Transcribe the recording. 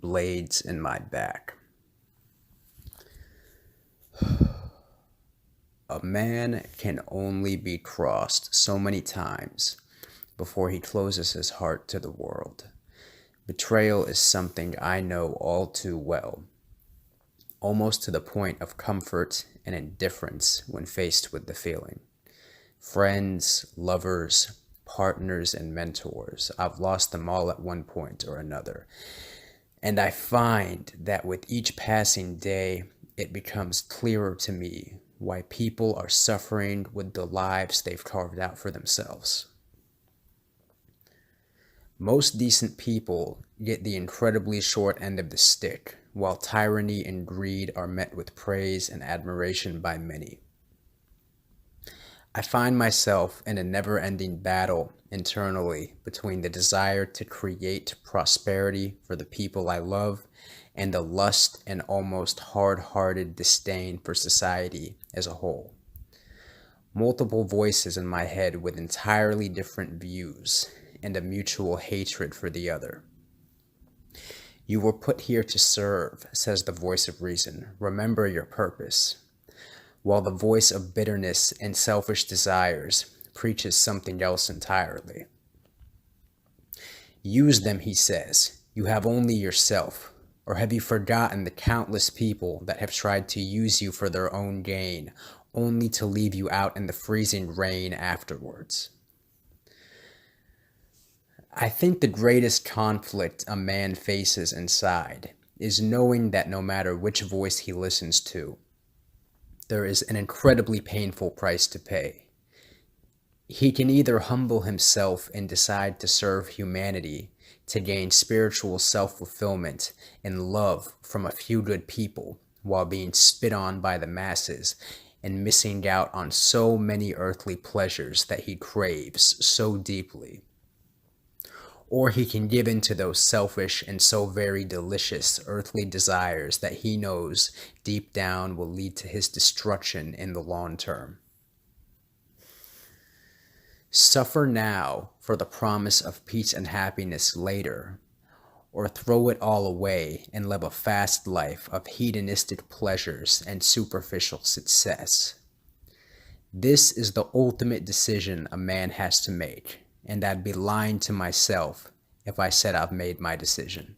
blades in my back. A man can only be crossed so many times before he closes his heart to the world. Betrayal is something I know all too well, almost to the point of comfort and indifference when faced with the feeling. Friends, lovers, partners, and mentors, I've lost them all at one point or another. And I find that with each passing day, it becomes clearer to me why people are suffering with the lives they've carved out for themselves. Most decent people get the incredibly short end of the stick, while tyranny and greed are met with praise and admiration by many. I find myself in a never-ending battle internally between the desire to create prosperity for the people I love and the lust and almost hard-hearted disdain for society as a whole. Multiple voices in my head with entirely different views and a mutual hatred for the other. You were put here to serve, says the voice of reason. Remember your purpose. While the voice of bitterness and selfish desires preaches something else entirely. Use them, he says. You have only yourself. Or have you forgotten the countless people that have tried to use you for their own gain, only to leave you out in the freezing rain afterwards? I think the greatest conflict a man faces inside is knowing that no matter which voice he listens to, there is an incredibly painful price to pay. He can either humble himself and decide to serve humanity to gain spiritual self-fulfillment and love from a few good people while being spit on by the masses and missing out on so many earthly pleasures that he craves so deeply. Or he can give in to those selfish and so very delicious earthly desires that he knows deep down will lead to his destruction in the long term. Suffer now for the promise of peace and happiness later, or throw it all away and live a fast life of hedonistic pleasures and superficial success. This is the ultimate decision a man has to make. And I'd be lying to myself if I said I've made my decision.